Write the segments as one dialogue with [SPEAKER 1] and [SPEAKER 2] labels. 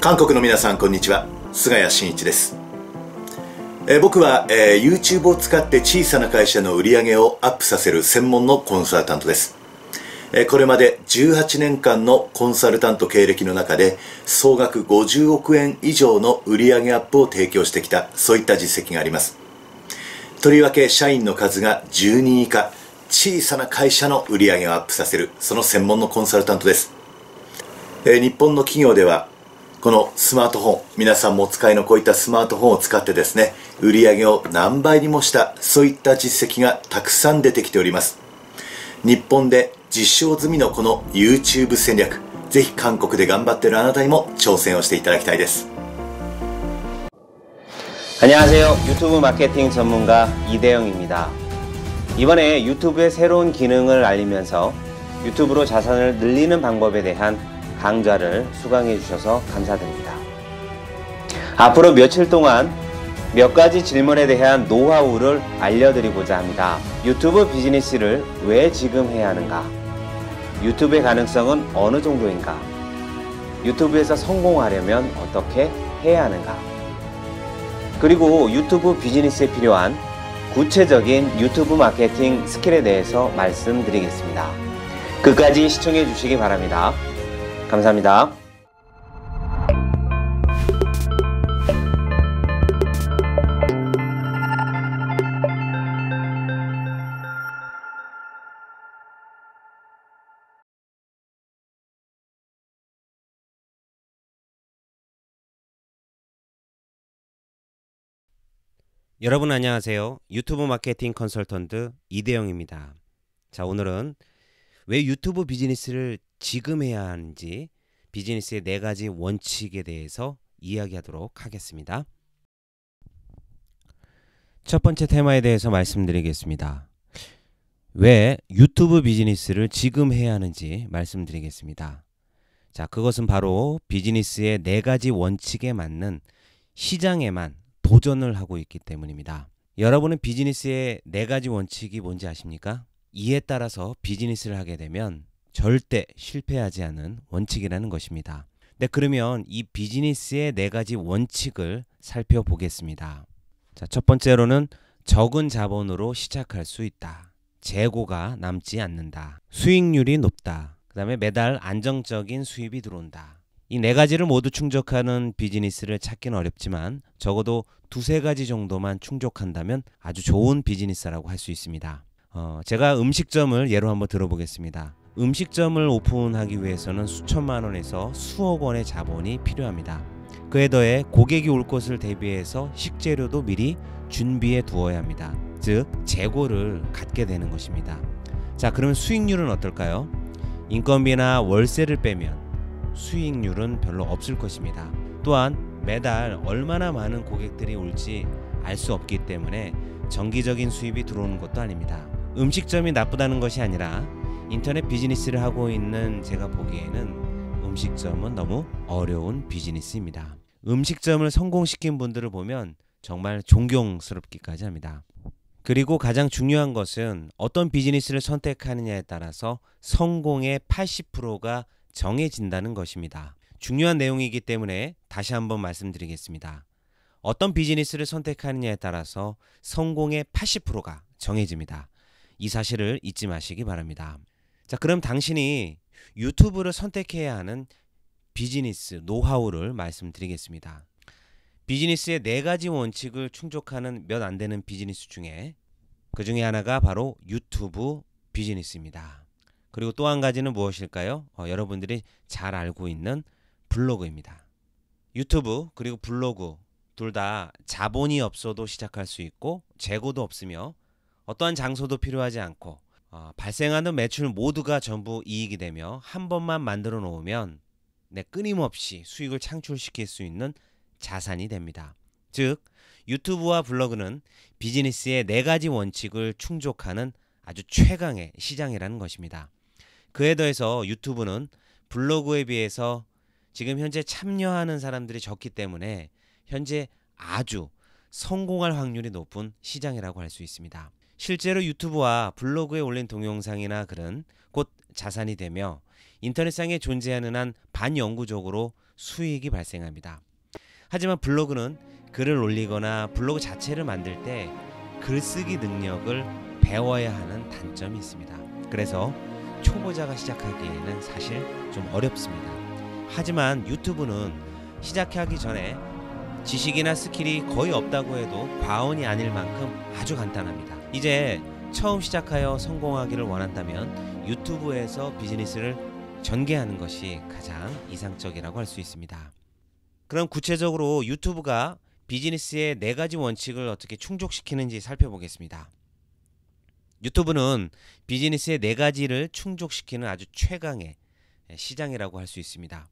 [SPEAKER 1] 韓国の皆さんこんにちは、菅谷真一です。僕は、YouTube を使って小さな会社の売り上げをアップさせる専門のコンサルタントです。これまで18年間のコンサルタント経歴の中で総額50億円以上の売上アップを提供してきた、そういった実績があります。とりわけ社員の数が10人以下、小さな会社の売り上げをアップさせる、その専門のコンサルタントです。日本の企業ではこのスマートフォン、皆さんもお使いのこういったスマートフォンを使ってですね、売り上げを何倍にもした、そういった実績がたくさん出てきております。日本で実証済みのこの YouTube 戦略、ぜひ韓国で頑張っているあなたにも挑戦をしていただきたいです。
[SPEAKER 2] 안녕하세요. 유튜브 마케팅 전문가 이대영입니다. 이번에 유튜브의 새로운 기능을 알리면서 유튜브로 자산을 늘리는 방법에 대한 강좌를 수강해 주셔서 감사드립니다. 앞으로 며칠 동안 몇 가지 질문에 대한 노하우를 알려드리고자 합니다. 유튜브 비즈니스를 왜 지금 해야 하는가? 유튜브의 가능성은 어느 정도인가? 유튜브에서 성공하려면 어떻게 해야 하는가? 그리고 유튜브 비즈니스에 필요한 구체적인 유튜브 마케팅 스킬에 대해서 말씀드리겠습니다. 끝까지 시청해 주시기 바랍니다. 감사합니다.
[SPEAKER 3] 여러분 안녕하세요. 유튜브 마케팅 컨설턴트 이대영입니다. 자, 오늘은 왜 유튜브 비즈니스를 지금 해야 하는지, 비즈니스의 4가지 원칙에 대해서 이야기하도록 하겠습니다. 첫 번째 테마에 대해서 말씀드리겠습니다. 왜 유튜브 비즈니스를 지금 해야 하는지 말씀드리겠습니다. 자, 그것은 바로 비즈니스의 4가지 원칙에 맞는 시장에만 도전을 하고 있기 때문입니다. 여러분은 비즈니스의 4가지 원칙이 뭔지 아십니까? 이에 따라서 비즈니스를 하게 되면 절대 실패하지 않은 원칙이라는 것입니다. 네, 그러면 이 비즈니스의 4가지 원칙을 살펴보겠습니다. 자, 첫 번째로는 적은 자본으로 시작할 수 있다. 재고가 남지 않는다. 수익률이 높다. 그 다음에 매달 안정적인 수입이 들어온다. 이 4가지를 모두 충족하는 비즈니스를 찾기는 어렵지만 적어도 2-3가지 정도만 충족한다면 아주 좋은 비즈니스라고 할 수 있습니다. 제가 음식점을 예로 한번 들어보겠습니다. 음식점을 오픈하기 위해서는 수천만 원에서 수억 원의 자본이 필요합니다. 그에 더해 고객이 올 것을 대비해서 식재료도 미리 준비해 두어야 합니다. 즉 재고를 갖게 되는 것입니다. 자, 그러면 수익률은 어떨까요? 인건비나 월세를 빼면 수익률은 별로 없을 것입니다. 또한 매달 얼마나 많은 고객들이 올지 알 수 없기 때문에 정기적인 수입이 들어오는 것도 아닙니다. 음식점이 나쁘다는 것이 아니라 인터넷 비즈니스를 하고 있는 제가 보기에는 음식점은 너무 어려운 비즈니스입니다. 음식점을 성공시킨 분들을 보면 정말 존경스럽기까지 합니다. 그리고 가장 중요한 것은 어떤 비즈니스를 선택하느냐에 따라서 성공의 80%가 정해진다는 것입니다. 중요한 내용이기 때문에 다시 한번 말씀드리겠습니다. 어떤 비즈니스를 선택하느냐에 따라서 성공의 80%가 정해집니다. 이 사실을 잊지 마시기 바랍니다. 자, 그럼 당신이 유튜브를 선택해야 하는 비즈니스 노하우를 말씀드리겠습니다. 비즈니스의 4가지 원칙을 충족하는 몇 안 되는 비즈니스 중에 그 중에 하나가 바로 유튜브 비즈니스입니다. 그리고 또 한 가지는 무엇일까요? 여러분들이 잘 알고 있는 블로그입니다. 유튜브 그리고 블로그 둘 다 자본이 없어도 시작할 수 있고 재고도 없으며 어떠한 장소도 필요하지 않고 발생하는 매출 모두가 전부 이익이 되며 한 번만 만들어 놓으면 끊임없이 수익을 창출시킬 수 있는 자산이 됩니다. 즉 유튜브와 블로그는 비즈니스의 4가지 원칙을 충족하는 아주 최강의 시장이라는 것입니다. 그에 더해서 유튜브는 블로그에 비해서 지금 현재 참여하는 사람들이 적기 때문에 현재 아주 성공할 확률이 높은 시장이라고 할 수 있습니다. 실제로 유튜브와 블로그에 올린 동영상이나 글은 곧 자산이 되며 인터넷상에 존재하는 한 반영구적으로 수익이 발생합니다. 하지만 블로그는 글을 올리거나 블로그 자체를 만들 때 글쓰기 능력을 배워야 하는 단점이 있습니다. 그래서 초보자가 시작하기에는 사실 좀 어렵습니다. 하지만 유튜브는 시작하기 전에 지식이나 스킬이 거의 없다고 해도 과언이 아닐 만큼 아주 간단합니다. 이제 처음 시작하여 성공하기를 원한다면 유튜브에서 비즈니스를 전개하는 것이 가장 이상적이라고 할 수 있습니다. 그럼 구체적으로 유튜브가 비즈니스의 4가지 원칙을 어떻게 충족시키는지 살펴보겠습니다. 유튜브는 비즈니스의 4가지를 충족시키는 아주 최강의 시장이라고 할 수 있습니다.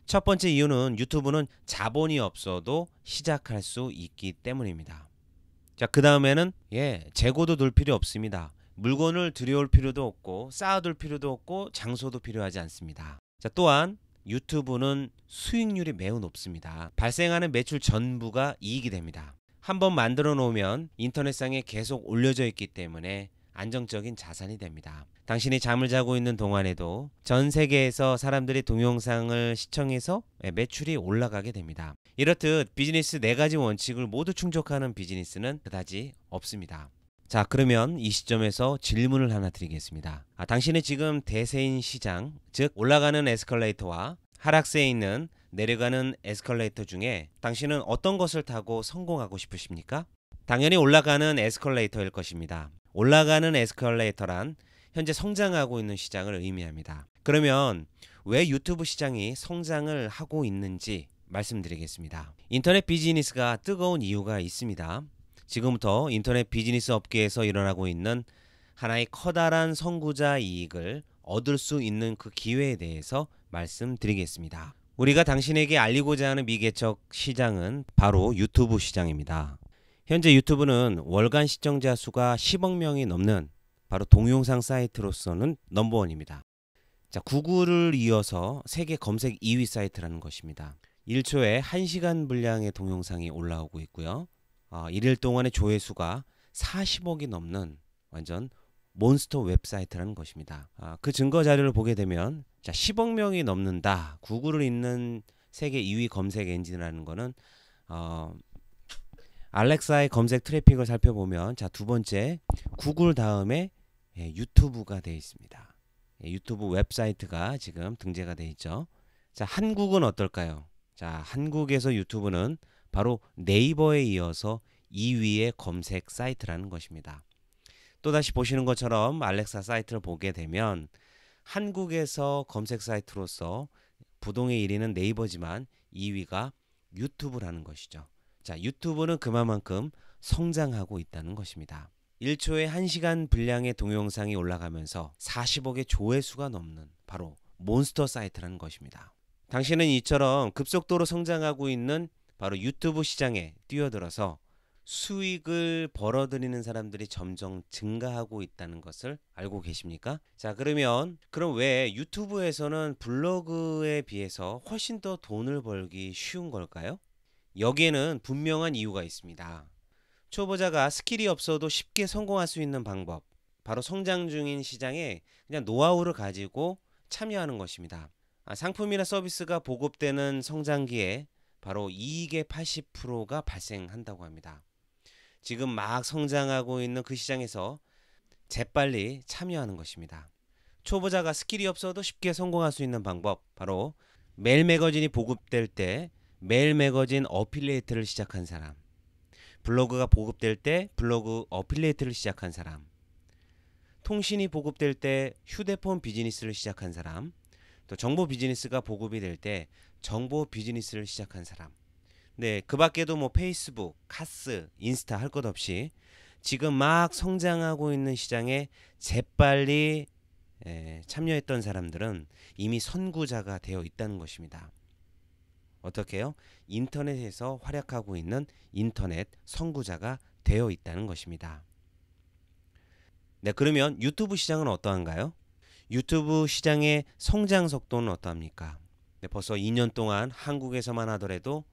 [SPEAKER 3] 첫 번째 이유는 유튜브는 자본이 없어도 시작할 수 있기 때문입니다. 자, 그 다음에는 재고도 둘 필요 없습니다. 물건을 들여올 필요도 없고 쌓아둘 필요도 없고 장소도 필요하지 않습니다. 자, 또한 유튜브는 수익률이 매우 높습니다. 발생하는 매출 전부가 이익이 됩니다. 한번 만들어 놓으면 인터넷상에 계속 올려져 있기 때문에 안정적인 자산이 됩니다. 당신이 잠을 자고 있는 동안에도 전 세계에서 사람들이 동영상을 시청해서 매출이 올라가게 됩니다. 이렇듯 비즈니스 4가지 원칙을 모두 충족하는 비즈니스는 그다지 없습니다. 자, 그러면 이 시점에서 질문을 하나 드리겠습니다. 당신은 지금 대세인 시장, 즉 올라가는 에스컬레이터와 하락세에 있는 내려가는 에스컬레이터 중에 당신은 어떤 것을 타고 성공하고 싶으십니까? 당연히 올라가는 에스컬레이터일 것입니다. 올라가는 에스컬레이터란 현재 성장하고 있는 시장을 의미합니다. 그러면 왜 유튜브 시장이 성장을 하고 있는지 말씀드리겠습니다. 인터넷 비즈니스가 뜨거운 이유가 있습니다. 지금부터 인터넷 비즈니스 업계에서 일어나고 있는 하나의 커다란 선구자 이익을 얻을 수 있는 그 기회에 대해서 말씀드리겠습니다. 우리가 당신에게 알리고자 하는 미개척 시장은 바로 유튜브 시장입니다. 현재 유튜브는 월간 시청자 수가 10억 명이 넘는 바로 동영상 사이트로서는 넘버원입니다. 자, 구글을 이어서 세계 검색 2위 사이트라는 것입니다. 1초에 1시간 분량의 동영상이 올라오고 있고요. 1일 동안의 조회수가 40억이 넘는 완전 몬스터 웹사이트라는 것입니다. 그 증거 자료를 보게 되면 10억 명이 넘는다. 구글을 잇는 세계 2위 검색 엔진이라는 거는 알렉사의 검색 트래픽을 살펴보면 두 번째 구글 다음에 유튜브가 되어 있습니다. 유튜브 웹사이트가 지금 등재가 되어 있죠. 자, 한국은 어떨까요? 자, 한국에서 유튜브는 바로 네이버에 이어서 2위의 검색 사이트라는 것입니다. 또다시 보시는 것처럼 알렉사 사이트를 보게 되면 한국에서 검색 사이트로서 부동의 1위는 네이버지만 2위가 유튜브라는 것이죠. 자, 유튜브는 그만큼 성장하고 있다는 것입니다. 1초에 1시간 분량의 동영상이 올라가면서 40억의 조회수가 넘는 바로 몬스터 사이트라는 것입니다. 당신은 이처럼 급속도로 성장하고 있는 바로 유튜브 시장에 뛰어들어서 수익을 벌어들이는 사람들이 점점 증가하고 있다는 것을 알고 계십니까? 자, 그럼 왜 유튜브에서는 블로그에 비해서 훨씬 더 돈을 벌기 쉬운 걸까요? 여기에는 분명한 이유가 있습니다. 초보자가 스킬이 없어도 쉽게 성공할 수 있는 방법, 바로 성장 중인 시장에 그냥 노하우를 가지고 참여하는 것입니다. 상품이나 서비스가 보급되는 성장기에 바로 이익의 80%가 발생한다고 합니다. 지금 막 성장하고 있는 그 시장에서 재빨리 참여하는 것입니다. 초보자가 스킬이 없어도 쉽게 성공할 수 있는 방법, 바로 매일 매거진이 보급될 때 매일 매거진 어필리에이트를 시작한 사람, 블로그가 보급될 때 블로그 어필리에이트를 시작한 사람, 통신이 보급될 때 휴대폰 비즈니스를 시작한 사람, 또 정보 비즈니스가 보급이 될 때 정보 비즈니스를 시작한 사람. 네, 그 밖에도 페이스북, 카스, 인스타 할 것 없이 지금 막 성장하고 있는 시장에 재빨리 참여했던 사람들은 이미 선구자가 되어 있다는 것입니다. 어떻게요? 인터넷에서 활약하고 있는 인터넷 선구자가 되어 있다는 것입니다. 네, 그러면 유튜브 시장은 어떠한가요? 유튜브 시장의 성장 속도는 어떠합니까? 네, 벌써 2년 동안 한국에서만 하더라도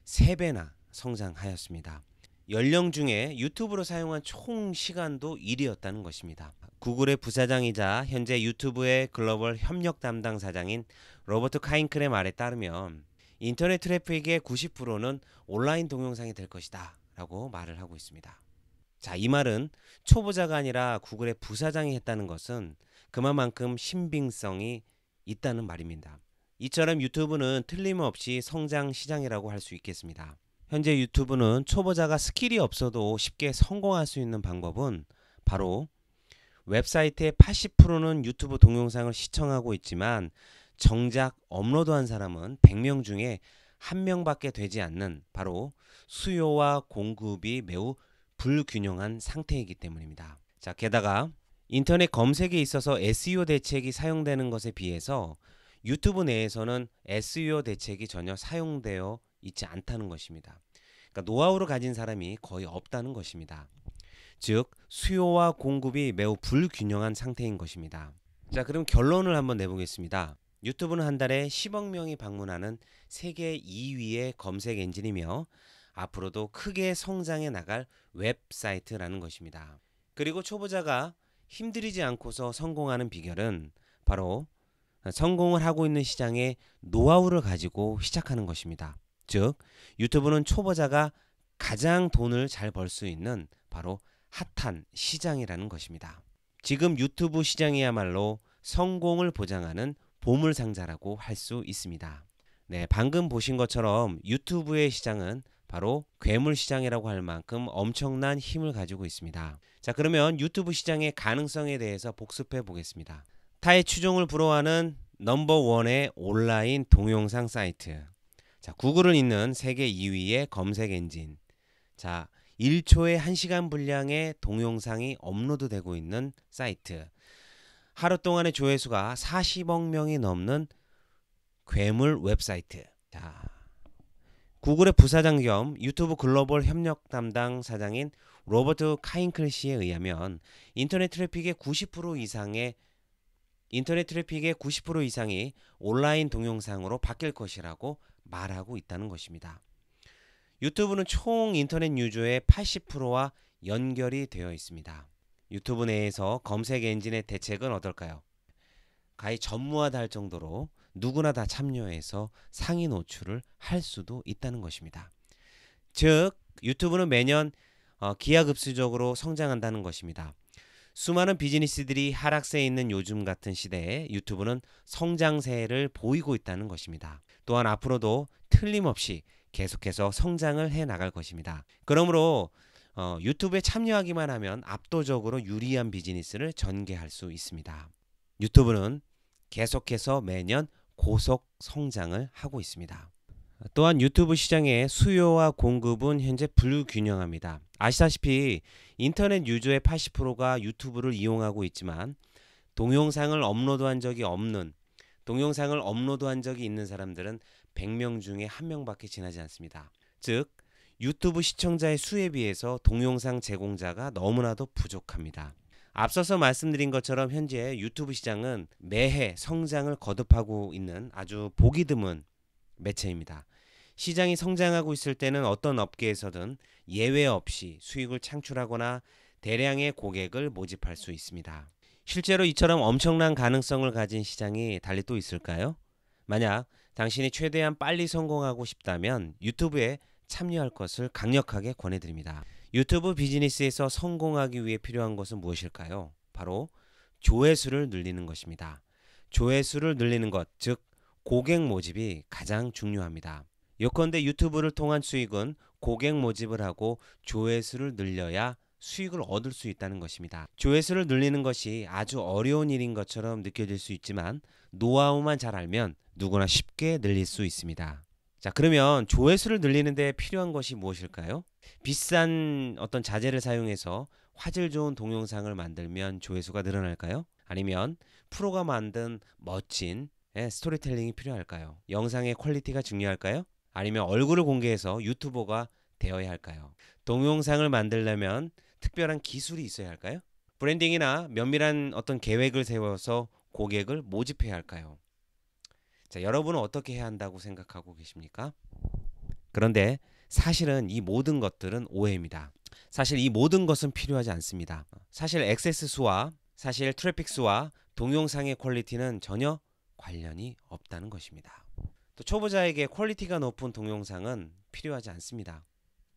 [SPEAKER 3] 3배나 성장하였습니다. 연령 중에 유튜브로 사용한 총 시간도 1위였다는 것입니다. 구글의 부사장이자 현재 유튜브의 글로벌 협력 담당 사장인 로버트 카인클의 말에 따르면 인터넷 트래픽의 90%는 온라인 동영상이 될 것이다 라고 말을 하고 있습니다. 자, 이 말은 초보자가 아니라 구글의 부사장이 했다는 것은 그만큼 신빙성이 있다는 말입니다. 이처럼 유튜브는 틀림없이 성장 시장이라고 할 수 있겠습니다. 현재 유튜브는 초보자가 스킬이 없어도 쉽게 성공할 수 있는 방법은 바로 웹사이트의 80%는 유튜브 동영상을 시청하고 있지만 정작 업로드한 사람은 100명 중에 1명밖에 되지 않는 바로 수요와 공급이 매우 불균형한 상태이기 때문입니다. 자, 게다가 인터넷 검색에 있어서 SEO 대책이 사용되는 것에 비해서 유튜브 내에서는 SEO 대책이 전혀 사용되어 있지 않다는 것입니다. 그러니까 노하우를 가진 사람이 거의 없다는 것입니다. 즉 수요와 공급이 매우 불균형한 상태인 것입니다. 자, 그럼 결론을 한번 내보겠습니다. 유튜브는 한 달에 10억 명이 방문하는 세계 2위의 검색 엔진이며 앞으로도 크게 성장해 나갈 웹사이트라는 것입니다. 그리고 초보자가 힘들이지 않고서 성공하는 비결은 바로 성공을 하고 있는 시장의 노하우를 가지고 시작하는 것입니다. 즉 유튜브는 초보자가 가장 돈을 잘 벌 수 있는 바로 핫한 시장이라는 것입니다. 지금 유튜브 시장이야말로 성공을 보장하는 보물상자라고 할 수 있습니다. 네, 방금 보신 것처럼 유튜브의 시장은 바로 괴물 시장이라고 할 만큼 엄청난 힘을 가지고 있습니다. 자, 그러면 유튜브 시장의 가능성에 대해서 복습해 보겠습니다. 타의 추종을 불허하는 넘버원의 온라인 동영상 사이트. 자, 구글은 있는 세계 2위의 검색 엔진. 자, 1초에 1시간 분량의 동영상이 업로드되고 있는 사이트. 하루 동안의 조회수가 40억 명이 넘는 괴물 웹사이트. 자, 구글의 부사장 겸 유튜브 글로벌 협력 담당 사장인 로버트 카인클 씨에 의하면 인터넷 트래픽의 90% 이상이 온라인 동영상으로 바뀔 것이라고 말하고 있다는 것입니다. 유튜브는 총 인터넷 유저의 80%와 연결이 되어 있습니다. 유튜브 내에서 검색 엔진의 대책은 어떨까요? 가히 전무하다 정도로 누구나 다 참여해서 상위 노출을 할 수도 있다는 것입니다. 즉 유튜브는 매년 기하급수적으로 성장한다는 것입니다. 수많은 비즈니스들이 하락세에 있는 요즘 같은 시대에 유튜브는 성장세를 보이고 있다는 것입니다. 또한 앞으로도 틀림없이 계속해서 성장을 해 나갈 것입니다. 그러므로 유튜브에 참여하기만 하면 압도적으로 유리한 비즈니스를 전개할 수 있습니다. 유튜브는 계속해서 매년 고속 성장을 하고 있습니다. 또한 유튜브 시장의 수요와 공급은 현재 불균형합니다. 아시다시피 인터넷 유저의 80%가 유튜브를 이용하고 있지만 동영상을 업로드한 적이 있는 사람들은 100명 중에 1명밖에 지나지 않습니다. 즉 유튜브 시청자의 수에 비해서 동영상 제공자가 너무나도 부족합니다. 앞서서 말씀드린 것처럼 현재 유튜브 시장은 매해 성장을 거듭하고 있는 아주 보기 드문 매체입니다. 시장이 성장하고 있을 때는 어떤 업계에서든 예외 없이 수익을 창출하거나 대량의 고객을 모집할 수 있습니다. 실제로 이처럼 엄청난 가능성을 가진 시장이 달리 또 있을까요? 만약 당신이 최대한 빨리 성공하고 싶다면 유튜브에 참여할 것을 강력하게 권해드립니다. 유튜브 비즈니스에서 성공하기 위해 필요한 것은 무엇일까요? 바로 조회수를 늘리는 것입니다. 조회수를 늘리는 것, 즉 고객 모집이 가장 중요합니다. 요컨대 유튜브를 통한 수익은 고객 모집을 하고 조회수를 늘려야 수익을 얻을 수 있다는 것입니다. 조회수를 늘리는 것이 아주 어려운 일인 것처럼 느껴질 수 있지만 노하우만 잘 알면 누구나 쉽게 늘릴 수 있습니다. 자, 그러면 조회수를 늘리는 데 필요한 것이 무엇일까요? 비싼 어떤 자재를 사용해서 화질 좋은 동영상을 만들면 조회수가 늘어날까요? 아니면 프로가 만든 멋진 스토리텔링이 필요할까요? 영상의 퀄리티가 중요할까요? 아니면 얼굴을 공개해서 유튜버가 되어야 할까요? 동영상을 만들려면 특별한 기술이 있어야 할까요? 브랜딩이나 면밀한 어떤 계획을 세워서 고객을 모집해야 할까요? 자, 여러분은 어떻게 해야 한다고 생각하고 계십니까? 그런데 사실은 이 모든 것들은 오해입니다. 사실 이 모든 것은 필요하지 않습니다. 사실 액세스 수와 사실 트래픽 수와 동영상의 퀄리티는 전혀 관련이 없다는 것입니다. 또 초보자에게 퀄리티가 높은 동영상은 필요하지 않습니다.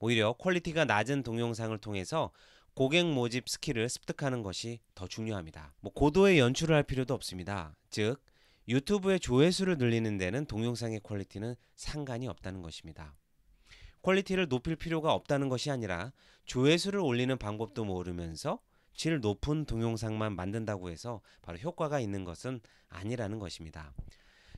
[SPEAKER 3] 오히려 퀄리티가 낮은 동영상을 통해서 고객 모집 스킬을 습득하는 것이 더 중요합니다. 고도의 연출을 할 필요도 없습니다. 즉 유튜브의 조회수를 늘리는 데는 동영상의 퀄리티는 상관이 없다는 것입니다. 퀄리티를 높일 필요가 없다는 것이 아니라 조회수를 올리는 방법도 모르면서 질 높은 동영상만 만든다고 해서 바로 효과가 있는 것은 아니라는 것입니다.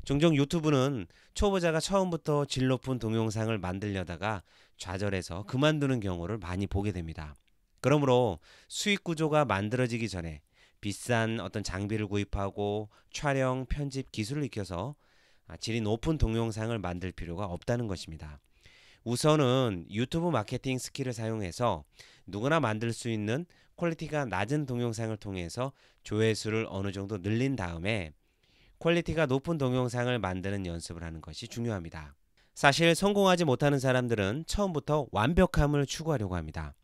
[SPEAKER 3] 종종 유튜브는 초보자가 처음부터 질 높은 동영상을 만들려다가 좌절해서 그만두는 경우를 많이 보게 됩니다. 그러므로 수익 구조가 만들어지기 전에 비싼 어떤 장비를 구입하고 촬영, 편집 기술을 익혀서 질이 높은 동영상을 만들 필요가 없다는 것입니다. 우선은 유튜브 마케팅 스킬을 사용해서 누구나 만들 수 있는 퀄리티가 낮은 동영상을 통해서 조회수를 어느 정도 늘린 다음에 퀄리티가 높은 동영상을 만드는 연습을 하는 것이 중요합니다. 사실 성공하지 못하는 사람들은 처음부터 완벽함을 추구하려고 합니다.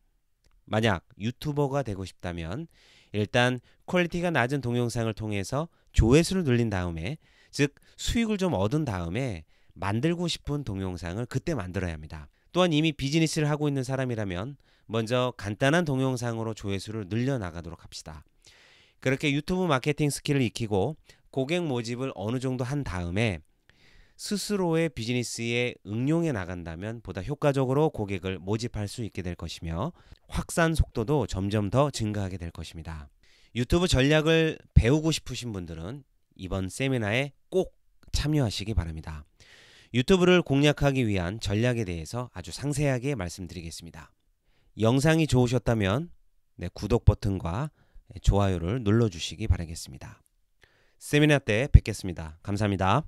[SPEAKER 3] 만약 유튜버가 되고 싶다면 일단 퀄리티가 낮은 동영상을 통해서 조회수를 늘린 다음에, 즉 수익을 좀 얻은 다음에 만들고 싶은 동영상을 그때 만들어야 합니다. 또한 이미 비즈니스를 하고 있는 사람이라면 먼저 간단한 동영상으로 조회수를 늘려나가도록 합시다. 그렇게 유튜브 마케팅 스킬을 익히고 고객 모집을 어느 정도 한 다음에 스스로의 비즈니스에 응용해 나간다면 보다 효과적으로 고객을 모집할 수 있게 될 것이며 확산 속도도 점점 더 증가하게 될 것입니다. 유튜브 전략을 배우고 싶으신 분들은 이번 세미나에 꼭 참여하시기 바랍니다. 유튜브를 공략하기 위한 전략에 대해서 아주 상세하게 말씀드리겠습니다. 영상이 좋으셨다면 구독 버튼과 좋아요를 눌러주시기 바라겠습니다. 세미나 때 뵙겠습니다. 감사합니다.